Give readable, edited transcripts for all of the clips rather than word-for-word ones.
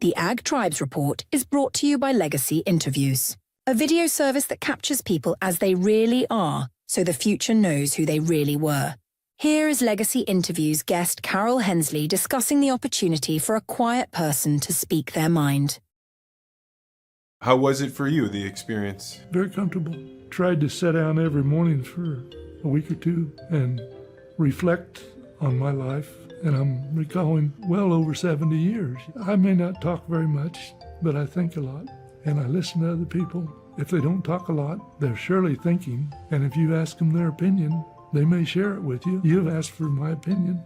The Ag Tribes Report is brought to you by Legacy Interviews, a video service that captures people as they really are, so the future knows who they really were. Here is Legacy Interviews guest Carol Hensley discussing the opportunity for a quiet person to speak their mind. How was it for you, the experience? Very comfortable. Tried to sit down every morning for a week or two and reflect on my life. And I'm recalling well over 70 years. I may not talk very much, but I think a lot. And I listen to other people. If they don't talk a lot, they're surely thinking. And if you ask them their opinion, they may share it with you. You've asked for my opinion.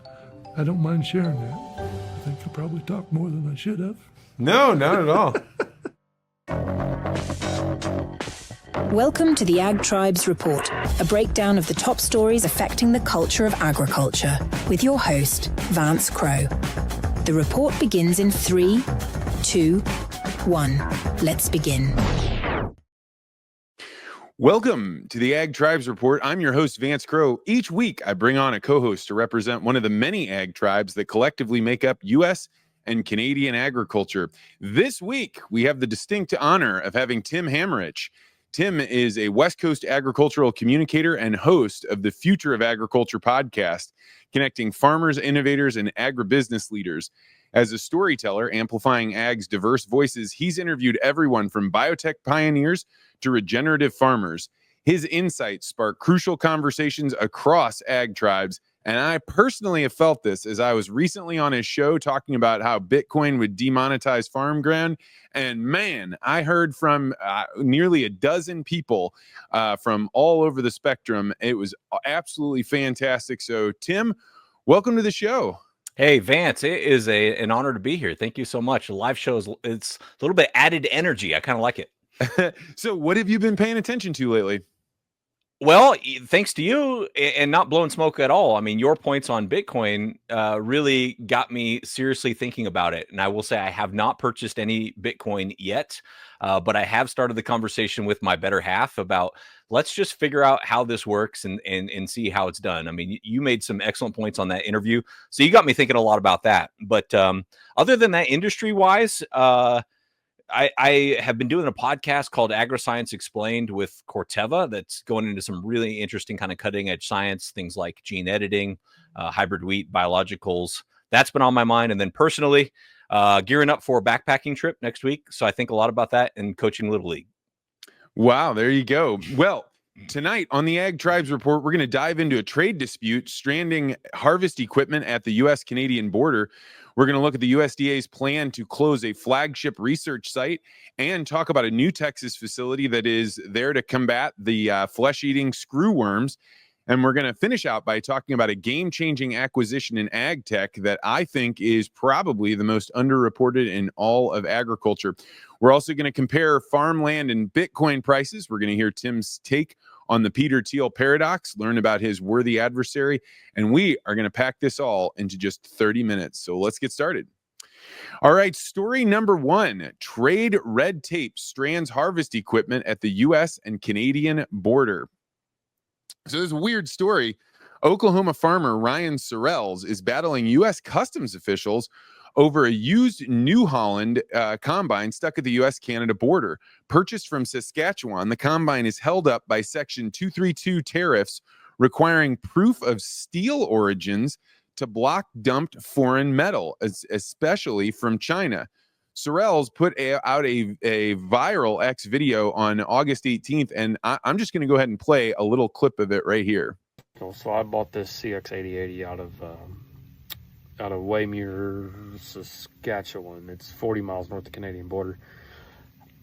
I don't mind sharing that. I think I probably talked more than I should have. No, not at all. Welcome to the Ag Tribes Report, a breakdown of the top stories affecting the culture of agriculture, with your host, Vance Crowe. The report begins in 3, 2, 1. Let's begin. Welcome to the Ag Tribes Report. I'm your host, Vance Crowe. Each week, I bring on a co-host to represent one of the many ag tribes that collectively make up U.S. and Canadian agriculture. This week, we have the distinct honor of having Tim Hammerich. Tim is a West Coast agricultural communicator and host of the Future of Agriculture podcast, connecting farmers, innovators, and agribusiness leaders. As a storyteller, amplifying ag's diverse voices, he's interviewed everyone from biotech pioneers to regenerative farmers. His insights spark crucial conversations across ag tribes, and I personally have felt this as I was recently on his show talking about how Bitcoin would demonetize farm ground. And man, I heard from nearly a dozen people from all over the spectrum. It was absolutely fantastic. So, Tim, welcome to the show. Hey, Vance, it is an honor to be here. Thank you so much. The live show it's a little bit added energy. I kind of like it. So what have you been paying attention to lately? Well, thanks to you and not blowing smoke at all. I mean, your points on Bitcoin really got me seriously thinking about it. And I will say I have not purchased any Bitcoin yet, but I have started the conversation with my better half about let's just figure out how this works and see how it's done. I mean, you made some excellent points on that interview. So you got me thinking a lot about that. But other than that, industry-wise, I have been doing a podcast called Agriscience Explained with Corteva that's going into some really interesting kind of cutting edge science, things like gene editing, hybrid wheat, biologicals. That's been on my mind. And then personally, gearing up for a backpacking trip next week. So I think a lot about that and coaching Little League. Wow, there you go. Well, tonight on the Ag Tribes Report, we're going to dive into a trade dispute stranding harvest equipment at the U.S.-Canadian border. We're going to look at the USDA's plan to close a flagship research site and talk about a new Texas facility that is there to combat the flesh-eating screwworms. And we're going to finish out by talking about a game-changing acquisition in ag tech that I think is probably the most underreported in all of agriculture. We're also going to compare farmland and Bitcoin prices. We're going to hear Tim's take on the Peter Thiel paradox, learn about his worthy adversary, and we are going to pack this all into just 30 minutes. So let's get started. All right, story number 1, trade red tape strands harvest equipment at the U.S. and Canadian border. So there's a weird story. Oklahoma farmer Ryan Sorrells is battling U.S. customs officials over a used New Holland combine stuck at the U.S.-Canada border. Purchased from Saskatchewan, the combine is held up by Section 232 tariffs, requiring proof of steel origins to block dumped foreign metal, especially from China. Sorrells put out a viral X video on August 18th, and I'm just going to go ahead and play a little clip of it right here. So I bought this CX8080 out of Waymere, Saskatchewan. It's 40 miles north of the Canadian border.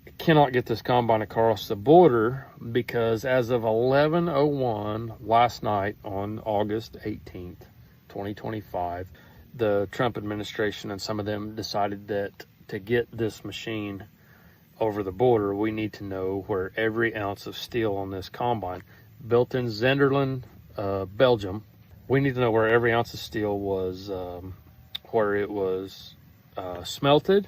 I cannot get this combine across the border because as of 11:01 last night on August 18th, 2025, the Trump administration and some of them decided that to get this machine over the border, we need to know where every ounce of steel on this combine, built in Zenderland, Belgium, we need to know where every ounce of steel was, where it was smelted,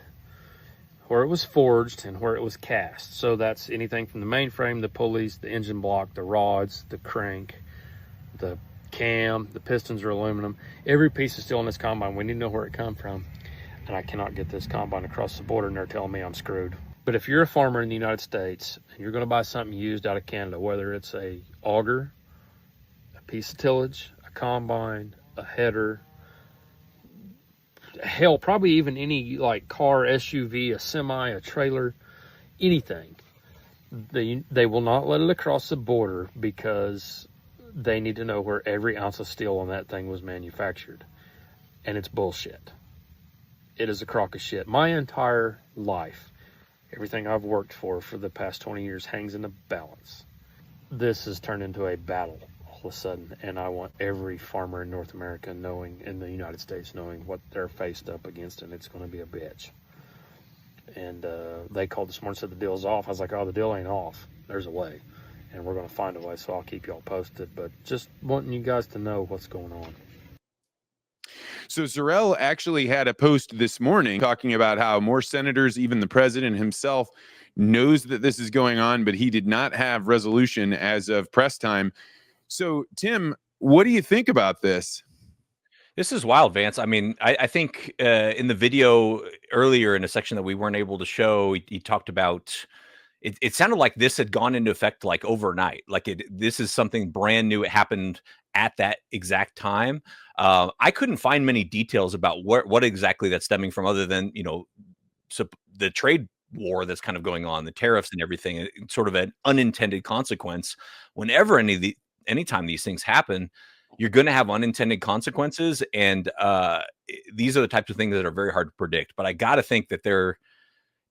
where it was forged, and where it was cast. So that's anything from the mainframe, the pulleys, the engine block, the rods, the crank, the cam, the pistons are aluminum. Every piece of steel on this combine, we need to know where it come from. and I cannot get this combine across the border, and they're telling me I'm screwed. But if you're a farmer in the United States and you're going to buy something used out of Canada, whether it's a auger, a piece of tillage, a combine, a header, hell, probably even any like car, SUV, a semi, a trailer, anything, they will not let it across the border because they need to know where every ounce of steel on that thing was manufactured. And it's bullshit. It is a crock of shit. My entire life, everything I've worked for the past 20 years hangs in the balance. This has turned into a battle all of a sudden, and I want every farmer in North America knowing, in the United States, knowing what they're faced up against, and it's going to be a bitch. And they called this morning and said the deal's off. I was like, oh, the deal ain't off. There's a way, and we're going to find a way, so I'll keep y'all posted. But just wanting you guys to know what's going on. So Zarel actually had a post this morning talking about how more senators, even the president himself, knows that this is going on, but he did not have resolution as of press time. So, Tim, what do you think about this? This is wild, Vance. I mean, I think in the video earlier in a section that we weren't able to show, he talked about it sounded like this had gone into effect like overnight. Like this is something brand new. It happened at that exact time. I couldn't find many details about what exactly that's stemming from, other than, so the trade war that's kind of going on, the tariffs and everything. It's sort of an unintended consequence. Whenever anytime these things happen, you're going to have unintended consequences. And these are the types of things that are very hard to predict. But I got to think that there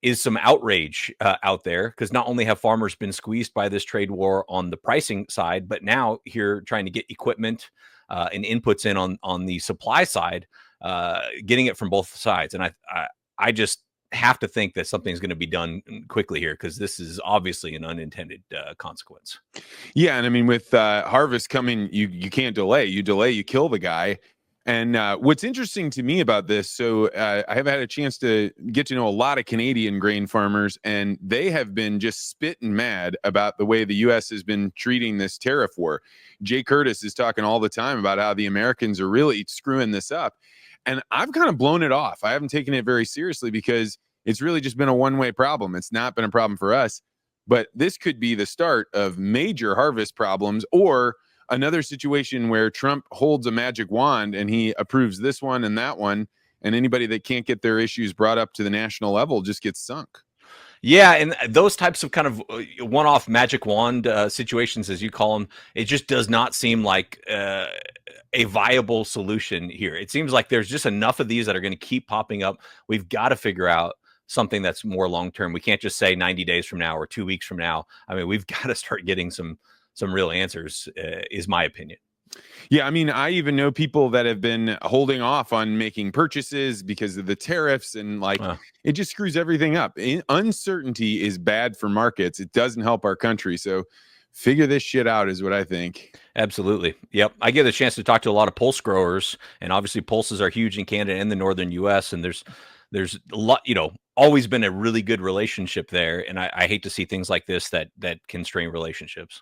is some outrage out there, because not only have farmers been squeezed by this trade war on the pricing side, but now here trying to get equipment and inputs in on the supply side, getting it from both sides. And I just have to think that something's going to be done quickly here, because this is obviously an unintended consequence. Yeah, and I mean, with harvest coming, you can't delay. You delay, you kill the guy. And what's interesting to me about this, so I have had a chance to get to know a lot of Canadian grain farmers, and they have been just spitting mad about the way the U.S. has been treating this tariff war. Jay Curtis is talking all the time about how the Americans are really screwing this up. And I've kind of blown it off. I haven't taken it very seriously, because it's really just been a one-way problem. It's not been a problem for us. But this could be the start of major harvest problems, or another situation where Trump holds a magic wand and he approves this one and that one, and anybody that can't get their issues brought up to the national level just gets sunk. Yeah, and those types of kind of one-off magic wand situations, as you call them, it just does not seem like a viable solution here. It seems like there's just enough of these that are going to keep popping up. We've got to figure out something that's more long-term. We can't just say 90 days from now or 2 weeks from now. I mean, we've got to start getting some real answers, is my opinion. Yeah, I mean, I even know people that have been holding off on making purchases because of the tariffs, and it just screws everything up. Uncertainty is bad for markets. It doesn't help our country. So figure this shit out is what I think. Absolutely. Yep. I get a chance to talk to a lot of pulse growers, and obviously pulses are huge in Canada and the northern US. And there's a lot, always been a really good relationship there. And I hate to see things like this that can strain relationships.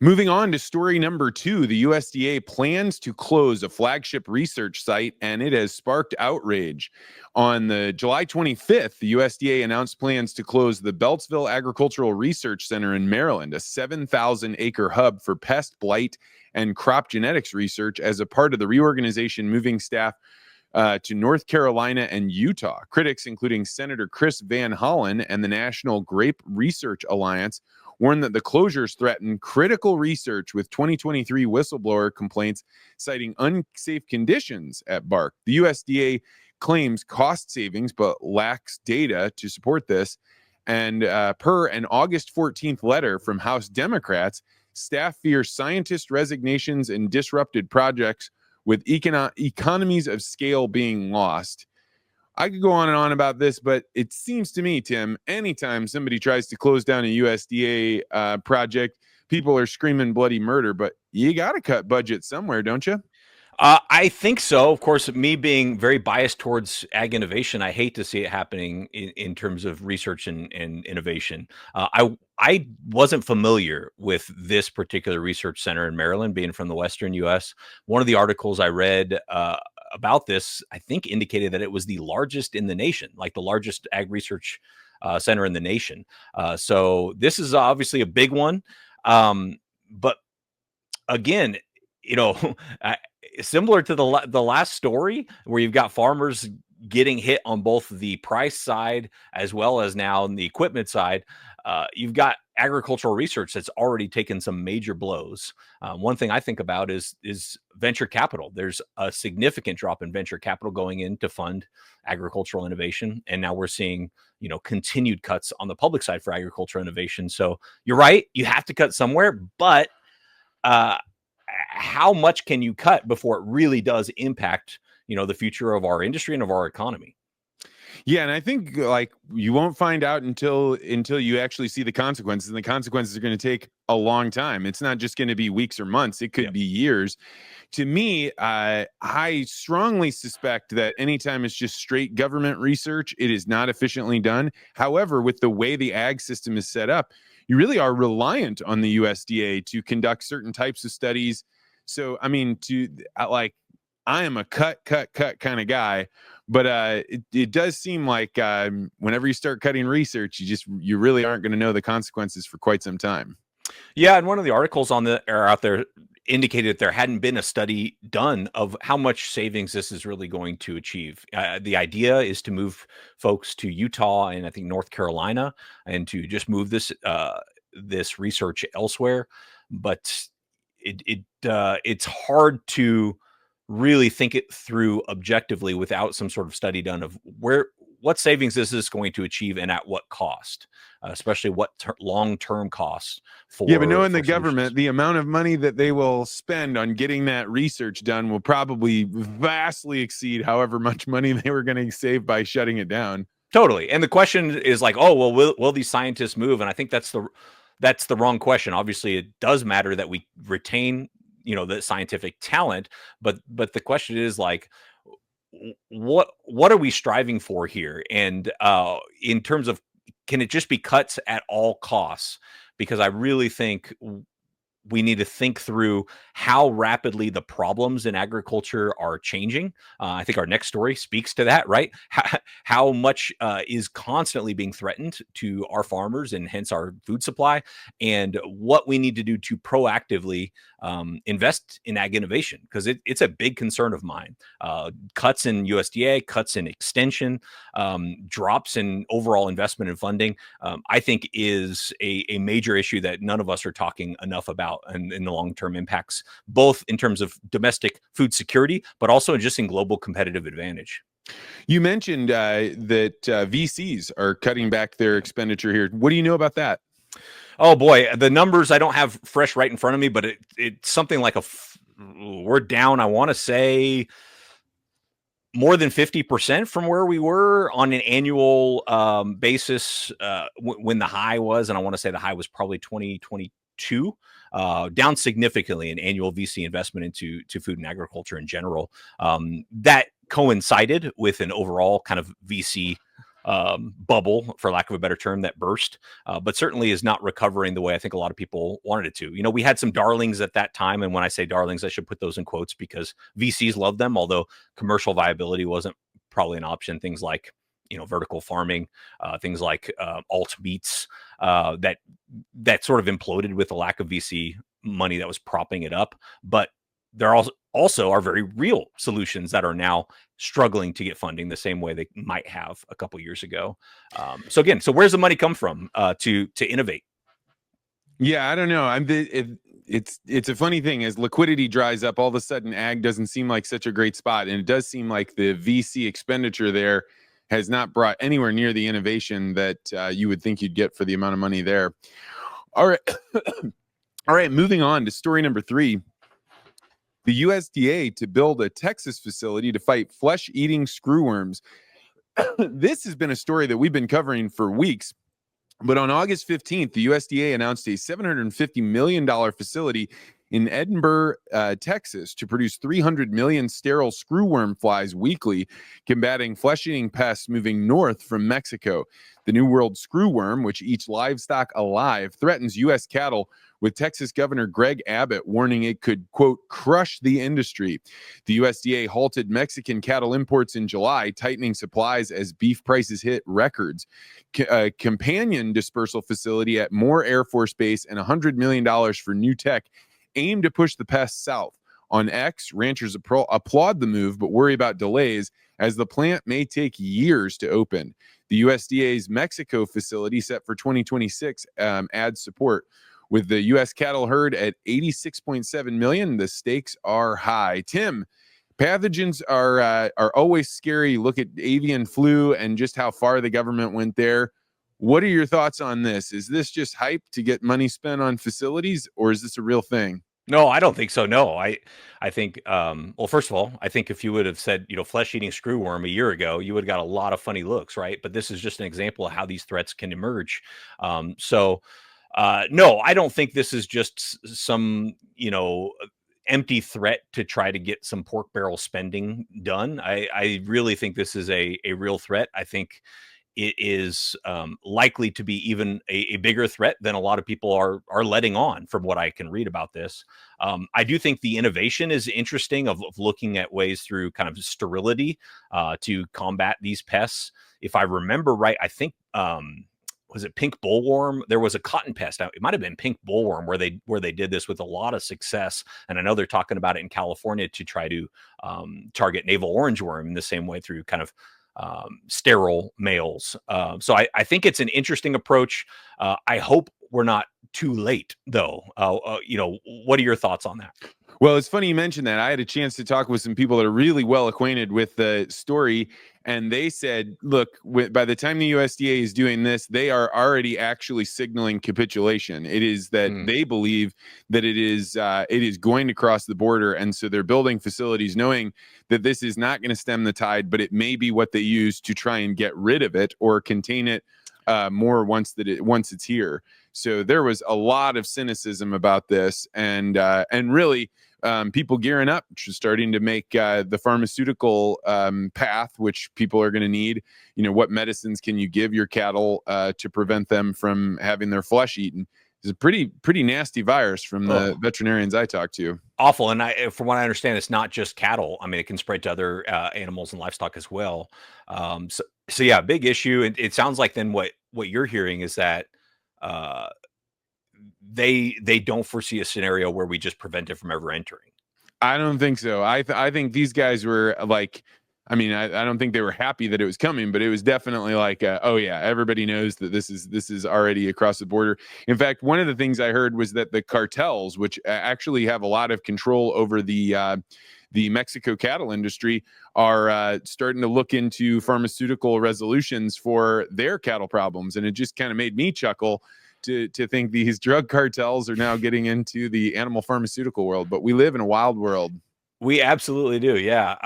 Moving on to story number 2, the USDA plans to close a flagship research site, and it has sparked outrage. On the July 25th, the USDA announced plans to close the Beltsville Agricultural Research Center in Maryland, a 7,000-acre hub for pest, blight, and crop genetics research, as a part of the reorganization, moving staff to North Carolina and Utah. Critics, including Senator Chris Van Hollen and the National Grape Research Alliance, warned that the closures threaten critical research, with 2023 whistleblower complaints citing unsafe conditions at Bark. The USDA claims cost savings, but lacks data to support this. And per an August 14th letter from House Democrats, staff fear scientist resignations and disrupted projects, with economies of scale being lost. I could go on and on about this, but it seems to me, Tim, anytime somebody tries to close down a USDA project, people are screaming bloody murder, but you got to cut budget somewhere, don't you? I think so. Of course, me being very biased towards ag innovation, I hate to see it happening in terms of research and innovation. I wasn't familiar with this particular research center in Maryland, being from the Western U.S. One of the articles I read about this, I think indicated that it was the largest in the nation, like the largest ag research center in the nation. So this is obviously a big one. But again, similar to the last story where you've got farmers getting hit on both the price side as well as now on the equipment side, you've got agricultural research that's already taken some major blows. One thing I think about is venture capital. There's a significant drop in venture capital going in to fund agricultural innovation, and now we're seeing continued cuts on the public side for agricultural innovation. So you're right, you have to cut somewhere, but how much can you cut before it really does impact the future of our industry and of our economy? Yeah, and I think like you won't find out until you actually see the consequences, and the consequences are going to take a long time. It's not just going to be weeks or months; it could be years. To me, I strongly suspect that anytime it's just straight government research, it is not efficiently done. However, with the way the ag system is set up, you really are reliant on the USDA to conduct certain types of studies. So, I mean, I am a cut kind of guy, but it does seem like whenever you start cutting research, you really aren't going to know the consequences for quite some time. Yeah, and one of the articles out there indicated that there hadn't been a study done of how much savings this is really going to achieve. The idea is to move folks to Utah and I think North Carolina, and to just move this research elsewhere. But it's hard to really think it through objectively without some sort of study done of what savings is this going to achieve and at what cost, especially what long-term costs for. Yeah, but knowing the government, the amount of money that they will spend on getting that research done will probably vastly exceed however much money they were going to save by shutting it down. Totally. And the question is like, oh, well, will these scientists move? And I think that's the wrong question. Obviously, it does matter that we retain the scientific talent, but the question is like, what are we striving for here? And in terms of, can it just be cuts at all costs? Because I really think we need to think through how rapidly the problems in agriculture are changing. I think our next story speaks to that, right? How much is constantly being threatened to our farmers and hence our food supply, and what we need to do to proactively invest in ag innovation, because it's a big concern of mine. Cuts in USDA, cuts in extension, drops in overall investment and funding, I think is a major issue that none of us are talking enough about, and in the long-term impacts, both in terms of domestic food security, but also just in global competitive advantage. You mentioned that VCs are cutting back their expenditure here. What do you know about that? Oh boy, the numbers I don't have fresh right in front of me, but it's something like we're down, I want to say, more than 50% from where we were on an annual basis when the high was, and I want to say the high was probably 2022, down significantly in annual VC investment into food and agriculture in general. That coincided with an overall kind of VC bubble, for lack of a better term, that burst, but certainly is not recovering the way I think a lot of people wanted it to. We had some darlings at that time, and when I say darlings, I should put those in quotes because VCs love them, although commercial viability wasn't probably an option. Things like vertical farming, things like alt beets, that sort of imploded with the lack of VC money that was propping it up. But there also are very real solutions that are now struggling to get funding the same way they might have a couple years ago. So where's the money come from to innovate? Yeah, I don't know. It's a funny thing. As liquidity dries up, all of a sudden ag doesn't seem like such a great spot, and it does seem like the VC expenditure there has not brought anywhere near the innovation that you would think you'd get for the amount of money there. All right. All right, moving on to story number 3. The USDA to build a Texas facility to fight flesh-eating screwworms. This has been a story that we've been covering for weeks, but on August 15th, the USDA announced a $750 million facility in Edinburgh, Texas, to produce 300 million sterile screwworm flies weekly, combating flesh-eating pests moving north from Mexico. The New World screwworm, which eats livestock alive, threatens U.S. cattle with Texas Governor Greg Abbott warning it could, quote, crush the industry. The USDA halted Mexican cattle imports in July, tightening supplies as beef prices hit records. A companion dispersal facility at Moore Air Force Base and $100 million for new tech aim to push the pests south. On X, ranchers applaud the move but worry about delays as the plant may take years to open. The USDA's Mexico facility set for 2026 adds support. With the U.S. cattle herd at 86.7 million, the stakes are high. Tim, pathogens are always scary. Look at avian flu and just how far the government went there. What are your thoughts on this? Is this just hype to get money spent on facilities, or is this a real thing? No, I don't think so. No, I think, well, first of all, I think if you would have said, flesh-eating screwworm a year ago, you would have got a lot of funny looks, right? But this is just an example of how these threats can emerge. No, I don't think this is just some, empty threat to try to get some pork barrel spending done. I really think this is a real threat. I think it is likely to be even a bigger threat than a lot of people are letting on from what I can read about this. I do think the innovation is interesting of looking at ways through kind of sterility to combat these pests. If I remember right, I think, was it pink bollworm? There was a cotton pest. It might have been pink bollworm where they did this with a lot of success. And I know they're talking about it in California to try to target navel orangeworm in the same way through kind of sterile males. So I think it's an interesting approach. I hope we're not too late, though. What are your thoughts on that? Well, it's funny you mentioned that. I had a chance to talk with some people that are really well acquainted with the story, and they said, look, by the time the USDA is doing this, they are already actually signaling capitulation. It is that they believe that it is going to cross the border, and so they're building facilities knowing that this is not going to stem the tide, but it may be what they use to try and get rid of it or contain it more once it's here. So there was a lot of cynicism about this, and really people gearing up, starting to make the pharmaceutical path, which people are going to need. What medicines can you give your cattle to prevent them from having their flesh eaten? It's a pretty nasty virus from the veterinarians I talked to. Awful. And from what I understand, it's not just cattle. I mean, it can spread to other animals and livestock as well. So yeah, big issue. And it sounds like then what you're hearing is that they don't foresee a scenario where we just prevent it from ever entering. I don't think so. I think these guys were like, I don't think they were happy that it was coming, but it was definitely like, oh yeah, everybody knows that this is already across the border. In fact, one of the things I heard was that the cartels, which actually have a lot of control over the Mexico cattle industry, are starting to look into pharmaceutical resolutions for their cattle problems. And it just kind of made me chuckle to think these drug cartels are now getting into the animal pharmaceutical world. But we live in a wild world. We absolutely do. Yeah.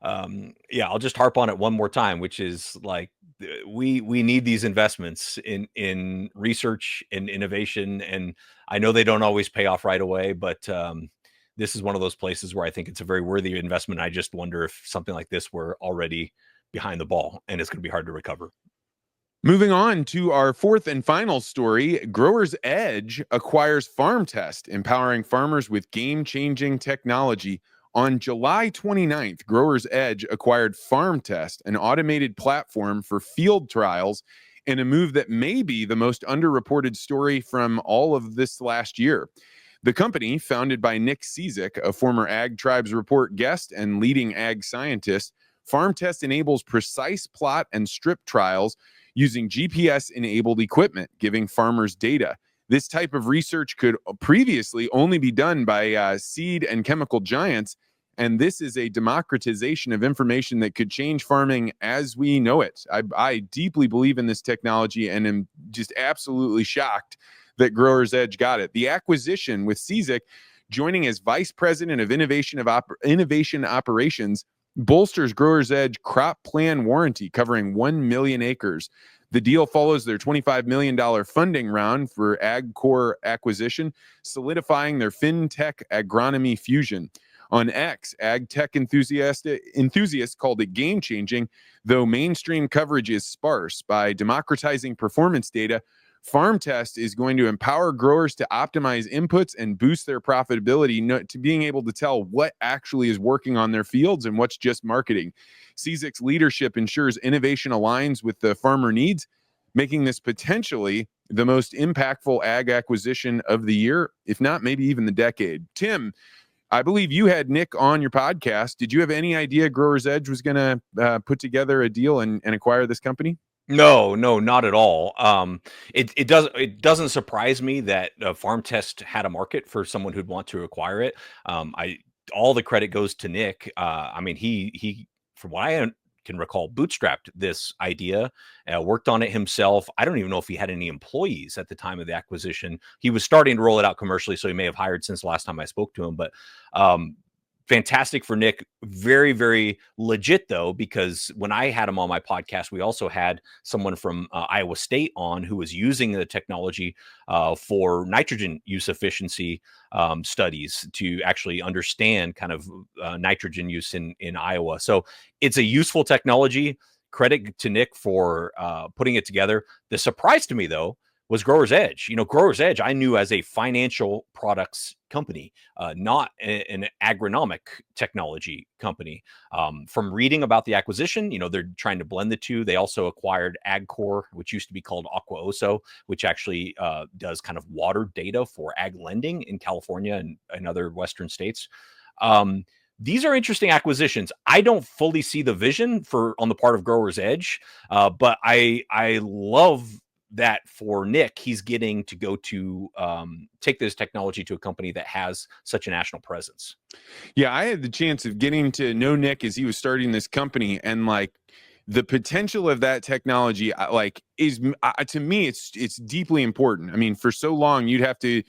I'll just harp on it one more time, which is like, we need these investments in research and innovation. And I know they don't always pay off right away, but this is one of those places where I think it's a very worthy investment. I just wonder if something like this were already behind the ball, and it's going to be hard to recover. Moving on to our fourth and final story, Growers Edge acquires FarmTest, empowering farmers with game-changing technology. On July 29th, Growers Edge acquired FarmTest, an automated platform for field trials, in a move that may be the most underreported story from all of this last year. The company, founded by Nick Cizik, a former Ag Tribes Report guest and leading ag scientist, FarmTest enables precise plot and strip trials using GPS-enabled equipment, giving farmers data. This type of research could previously only be done by seed and chemical giants, and this is a democratization of information that could change farming as we know it. I deeply believe in this technology and am just absolutely shocked that Growers Edge got it. The acquisition, with Cizik joining as Vice President of Innovation Operations, bolsters Growers Edge crop plan warranty covering 1 million acres. The deal follows their $25 million funding round for AgCore acquisition, solidifying their FinTech agronomy fusion. On X, ag tech enthusiasts called it game-changing, though mainstream coverage is sparse. By democratizing performance data, FarmTest is going to empower growers to optimize inputs and boost their profitability, to being able to tell what actually is working on their fields and what's just marketing. CZIC's leadership ensures innovation aligns with the farmer needs, making this potentially the most impactful ag acquisition of the year, if not maybe even the decade. Tim, I believe you had Nick on your podcast. Did you have any idea Growers Edge was going to put together a deal and acquire this company? No, not at all. It doesn't surprise me that FarmTest had a market for someone who'd want to acquire it. All the credit goes to Nick. I mean, he from what I can recall, bootstrapped this idea, worked on it himself. I don't even know if he had any employees at the time of the acquisition. He was starting to roll it out commercially, so he may have hired since the last time I spoke to him. But fantastic for Nick. Very, very legit, though, because when I had him on my podcast, we also had someone from Iowa State on who was using the technology for nitrogen use efficiency studies to actually understand kind of nitrogen use in Iowa. So it's a useful technology. Credit to Nick for putting it together. The surprise to me, though, was Growers Edge. Growers Edge I knew as a financial products company, not an agronomic technology company. From reading about the acquisition, they're trying to blend the two. They also acquired AgCore, which used to be called AquaOso, which actually does kind of water data for ag lending in California and other Western states. These are interesting acquisitions. I don't fully see the vision on the part of Growers Edge, but I love that for Nick, he's getting to go to take this technology to a company that has such a national presence. Yeah, I had the chance of getting to know Nick as he was starting this company, and the potential of that technology, is to me, it's deeply important. I mean, for so long, you'd have to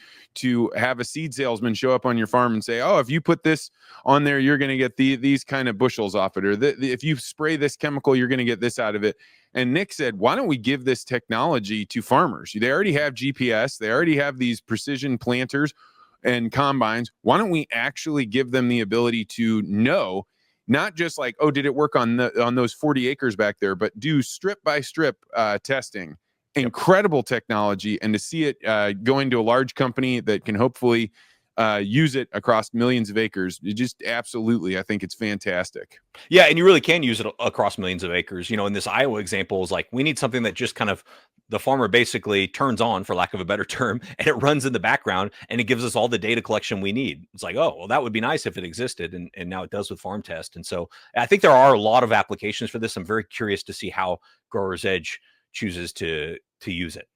have a seed salesman show up on your farm and say, "Oh, if you put this on there, you're going to get these kind of bushels off it, or if you spray this chemical, you're going to get this out of it." And Nick said, "Why don't we give this technology to farmers? They already have GPS, they already have these precision planters and combines. Why don't we actually give them the ability to know?" Not just oh, did it work on those 40 acres back there, but do strip by strip testing. Incredible technology, and to see it going to a large company that can hopefully use it across millions of acres, absolutely, I think it's fantastic. Yeah, and you really can use it across millions of acres. In this Iowa example, is we need something that just kind of the farmer basically turns on, for lack of a better term, and it runs in the background, and it gives us all the data collection we need. It's oh, well, that would be nice if it existed, and now it does with FarmTest. And so I think there are a lot of applications for this. I'm very curious to see how Growers Edge chooses to use it.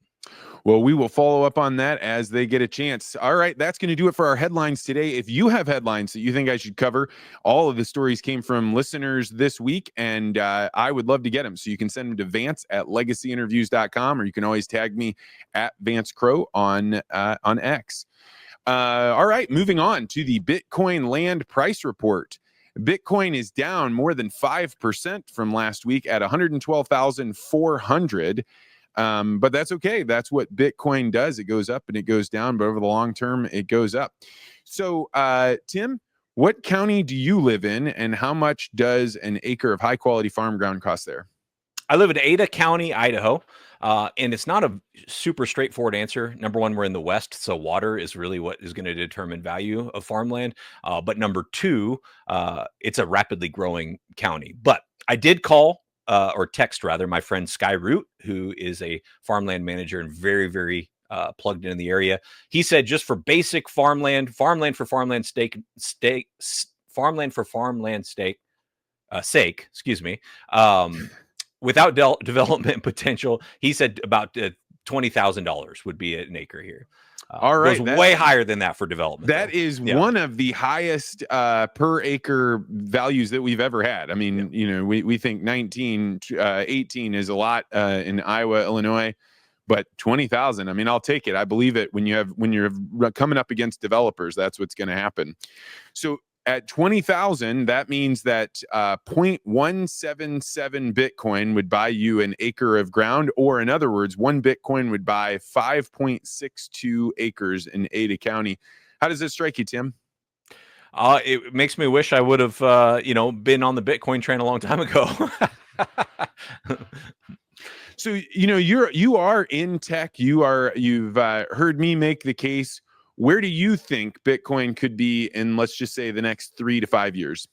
Well, we will follow up on that as they get a chance. All right, that's going to do it for our headlines today. If you have headlines that you think I should cover, all of the stories came from listeners this week, and I would love to get them. So you can send them to Vance at legacyinterviews.com, or you can always tag me at Vance Crow on X. All right, moving on to the Bitcoin land price report. Bitcoin is down more than 5% from last week at 112,400. But that's okay. That's what Bitcoin does. It goes up and it goes down, but over the long term, it goes up. So, Tim, what county do you live in, and how much does an acre of high quality farm ground cost there? I live in Ada County, Idaho, and it's not a super straightforward answer. Number one, we're in the West, so water is really what is going to determine value of farmland. But number two, it's a rapidly growing county. But I did call or text rather, my friend Sky Root, who is a farmland manager and very, very plugged in the area. He said, just for basic farmland for farmland sake, without development potential, he said about $20,000 would be an acre here. All right, goes way higher than that for development. That is one of the highest per acre values that we've ever had. I mean, we think 19, 18 is a lot in Iowa, Illinois, but 20,000. I mean, I'll take it. I believe it. When you're coming up against developers, that's what's going to happen. So at 20,000, that means that 0.177 Bitcoin would buy you an acre of ground, or in other words, one Bitcoin would buy 5.62 acres in Ada County. How does this strike you, Tim? It makes me wish I would have, been on the Bitcoin train a long time ago. So, you are in tech. You've heard me make the case. Where do you think Bitcoin could be in, let's just say, the next 3 to 5 years?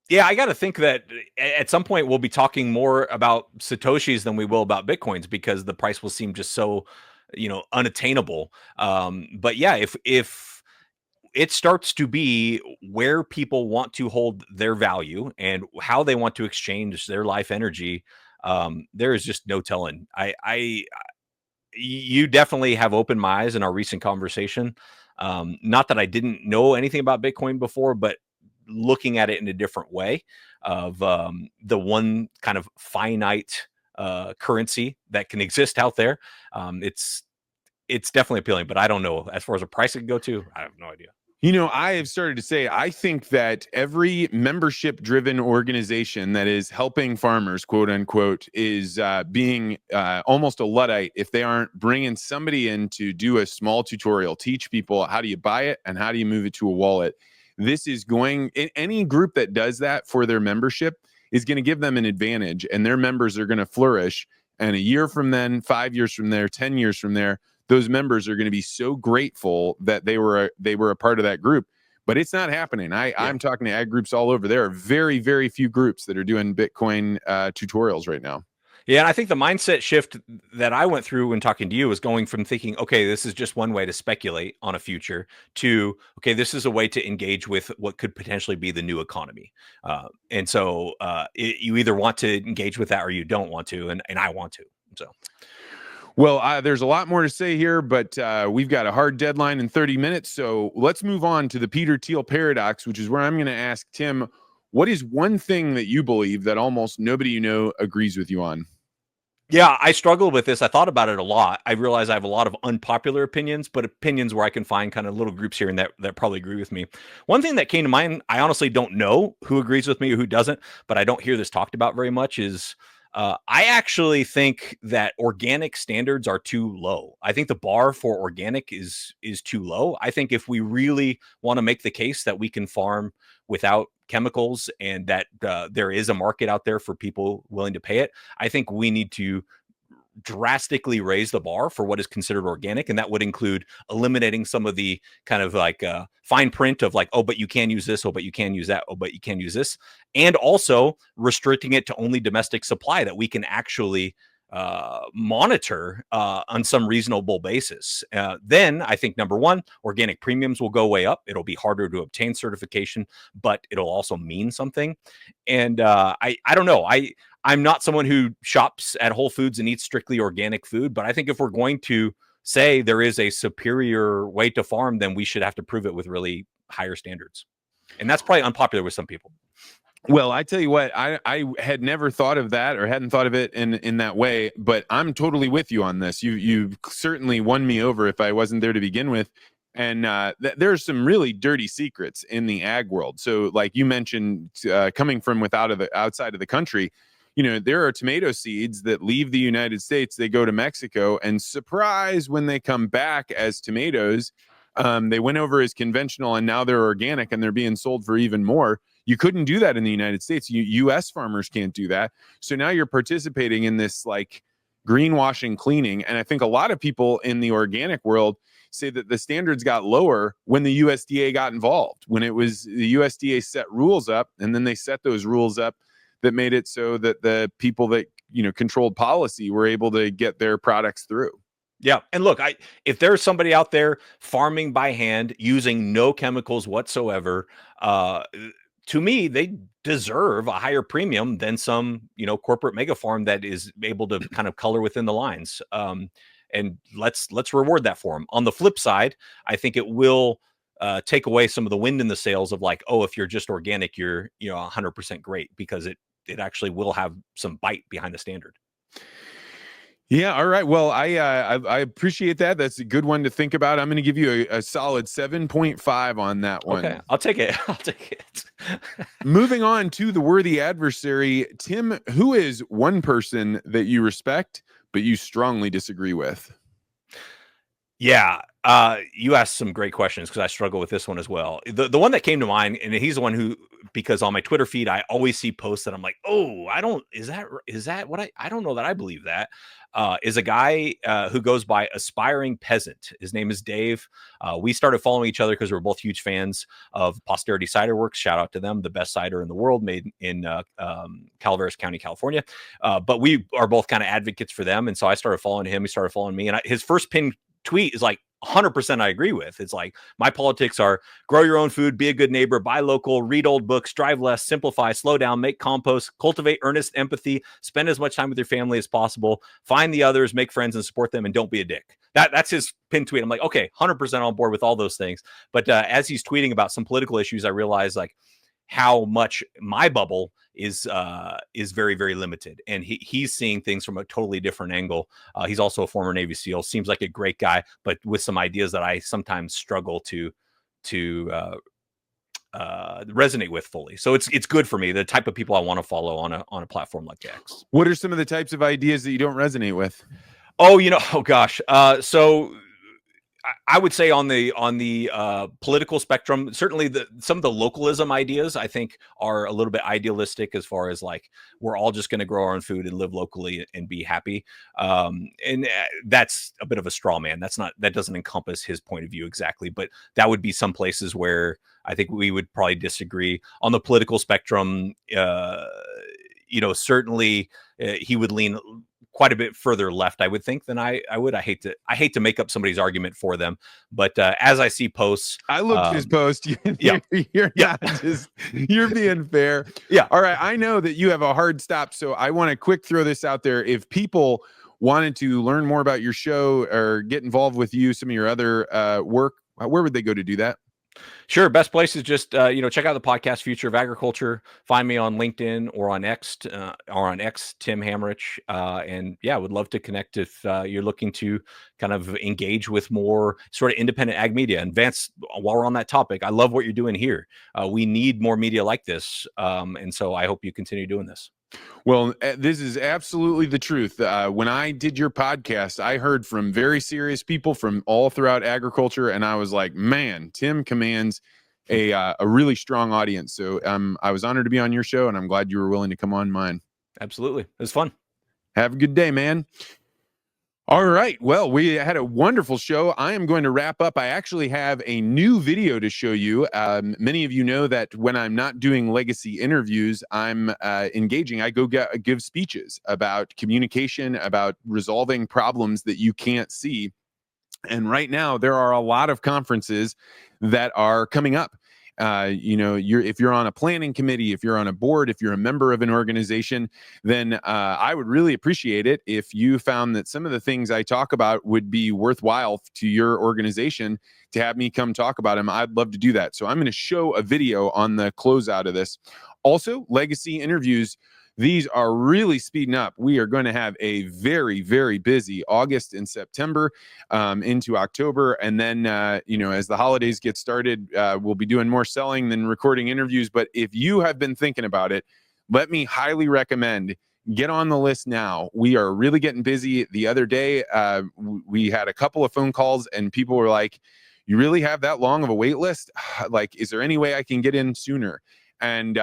Yeah, I got to think that at some point we'll be talking more about Satoshis than we will about Bitcoins, because the price will seem just so, unattainable. But yeah, if it starts to be where people want to hold their value and how they want to exchange their life energy, there is just no telling. You definitely have opened my eyes in our recent conversation. Not that I didn't know anything about Bitcoin before, but looking at it in a different way of the one kind of finite currency that can exist out there. It's definitely appealing, but I don't know as far as a price it can go to. I have no idea. I have started to say, I think that every membership driven organization that is helping farmers, quote unquote, is being almost a Luddite if they aren't bringing somebody in to do a small tutorial, teach people how do you buy it and how do you move it to a wallet. This is any group that does that for their membership is going to give them an advantage, and their members are going to flourish. And a year from then, 5 years from there, 10 years from there, those members are going to be so grateful that they were a part of that group. But it's not happening. I'm talking to ag groups all over. There are very, very few groups that are doing Bitcoin tutorials right now. Yeah, and I think the mindset shift that I went through when talking to you was going from thinking, okay, this is just one way to speculate on a future, to, okay, this is a way to engage with what could potentially be the new economy. And so you either want to engage with that or you don't want to, and I want to. So. Well, there's a lot more to say here, but we've got a hard deadline in 30 minutes. So let's move on to the Peter Thiel paradox, which is where I'm going to ask Tim, what is one thing that you believe that almost nobody agrees with you on? Yeah, I struggled with this. I thought about it a lot. I realize I have a lot of unpopular opinions, but opinions where I can find kind of little groups here and that probably agree with me. One thing that came to mind, I honestly don't know who agrees with me or who doesn't, but I don't hear this talked about very much, is I actually think that organic standards are too low. I think the bar for organic is too low. I think if we really want to make the case that we can farm without chemicals and that there is a market out there for people willing to pay it, I think we need to drastically raise the bar for what is considered organic. And that would include eliminating some of the kind of like fine print of like, oh, but you can use this. Oh, but you can use that. Oh, but you can use this. And also restricting it to only domestic supply that we can actually monitor on some reasonable basis. Then I think, number one, organic premiums will go way up. It'll be harder to obtain certification, but it'll also mean something. And I don't know. I'm not someone who shops at Whole Foods and eats strictly organic food, but I think if we're going to say there is a superior way to farm, then we should have to prove it with really higher standards. And that's probably unpopular with some people. Well, I tell you what, I had never thought of that or hadn't thought of it in that way, but I'm totally with you on this. You certainly won me over if I wasn't there to begin with. And there's some really dirty secrets in the ag world. So like you mentioned, coming from outside of the country, there are tomato seeds that leave the United States, they go to Mexico, and surprise, when they come back as tomatoes, they went over as conventional and now they're organic and they're being sold for even more. You couldn't do that in the United States. U.S. farmers can't do that. So now you're participating in this like greenwashing cleaning. And I think a lot of people in the organic world say that the standards got lower when the USDA got involved, when it was the USDA set rules up, and then they set those rules up that made it so that the people that, controlled policy were able to get their products through. Yeah. And look, if there's somebody out there farming by hand using no chemicals whatsoever, to me, they deserve a higher premium than some, corporate mega farm that is able to kind of color within the lines. And let's reward that for them. On the flip side, I think it will take away some of the wind in the sails of like, oh, if you're just organic, you're 100% great, because it actually will have some bite behind the standard. Yeah. All right. Well, I appreciate that. That's a good one to think about. I'm going to give you a solid 7.5 on that one. Okay. I'll take it. Moving on to the worthy adversary, Tim, who is one person that you respect, but you strongly disagree with? Yeah. You asked some great questions because I struggle with this one as well. The one that came to mind, and he's the one who, because on my Twitter feed, I always see posts that I'm like, oh, is that what I don't know that I believe that, is a guy who goes by Aspiring Peasant. His name is Dave. We started following each other because we're both huge fans of Posterity Cider Works. Shout out to them, the best cider in the world, made in Calaveras County, California. But we are both kind of advocates for them. And so I started following him. He started following me. And his first pinned tweet is like 100% I agree with. It's like, my politics are grow your own food, be a good neighbor, buy local, read old books, drive less, simplify, slow down, make compost, cultivate earnest empathy, spend as much time with your family as possible, find the others, make friends and support them, and don't be a dick. That's his pin tweet. I'm like, okay, 100% on board with all those things. But as he's tweeting about some political issues, I realized like how much my bubble is very, very limited. And he's seeing things from a totally different angle. He's also a former Navy SEAL, seems like a great guy, but with some ideas that I sometimes struggle to resonate with fully. So it's good for me, the type of people I want to follow on a platform like X. What are some of the types of ideas that you don't resonate with? Oh gosh. So I would say on the political spectrum, certainly some of the localism ideas I think are a little bit idealistic, as far as like we're all just going to grow our own food and live locally and be happy. And that's a bit of a straw man. That doesn't encompass his point of view exactly, but that would be some places where I think we would probably disagree. On the political spectrum, certainly he would lean quite a bit further left, I would think, than I would. I hate to make up somebody's argument for them, but as I see posts, I looked at his post. You're being fair. Yeah. All right. I know that you have a hard stop, so I want to quick throw this out there. If people wanted to learn more about your show or get involved with you, some of your other work, where would they go to do that? Sure. Best place is just, check out the podcast Future of Agriculture. Find me on LinkedIn or on X, Tim Hammerich. And yeah, would love to connect if you're looking to kind of engage with more sort of independent ag media. And Vance, while we're on that topic, I love what you're doing here. We need more media like this. And so I hope you continue doing this. Well, this is absolutely the truth. When I did your podcast, I heard from very serious people from all throughout agriculture, and I was like, man, Tim commands a really strong audience. So I was honored to be on your show, and I'm glad you were willing to come on mine. Absolutely. It was fun. Have a good day, man. All right. Well, we had a wonderful show. I am going to wrap up. I actually have a new video to show you. Many of you know that when I'm not doing legacy interviews, I'm engaging. I go give speeches about communication, about resolving problems that you can't see. And right now, there are a lot of conferences that are coming up. If you're on a planning committee, if you're on a board, if you're a member of an organization, then I would really appreciate it if you found that some of the things I talk about would be worthwhile to your organization to have me come talk about them. I'd love to do that. So I'm going to show a video on the closeout of this. Also, legacy interviews. These are really speeding up. We are going to have a very, very busy August and September into October. And then, as the holidays get started, we'll be doing more selling than recording interviews. But if you have been thinking about it, let me highly recommend get on the list now. We are really getting busy. The other day, we had a couple of phone calls and people were like, you really have that long of a wait list? Like, is there any way I can get in sooner? And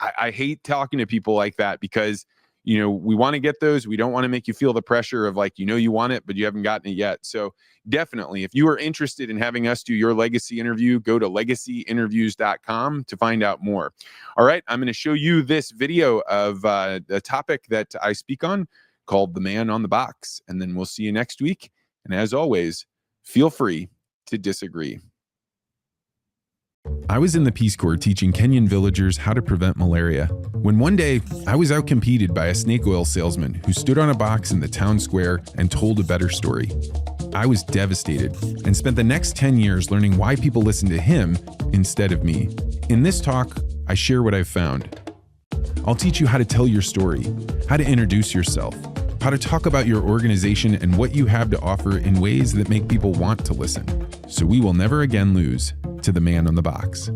I hate talking to people like that because, we want to get those. We don't want to make you feel the pressure of like, you want it, but you haven't gotten it yet. So definitely, if you are interested in having us do your legacy interview, go to legacyinterviews.com to find out more. All right. I'm going to show you this video of the topic that I speak on called The Man on the Box. And then we'll see you next week. And as always, feel free to disagree. I was in the Peace Corps teaching Kenyan villagers how to prevent malaria, when one day I was outcompeted by a snake oil salesman who stood on a box in the town square and told a better story. I was devastated and spent the next 10 years learning why people listen to him instead of me. In this talk, I share what I've found. I'll teach you how to tell your story, how to introduce yourself, how to talk about your organization and what you have to offer in ways that make people want to listen, so we will never again lose to the man on the box.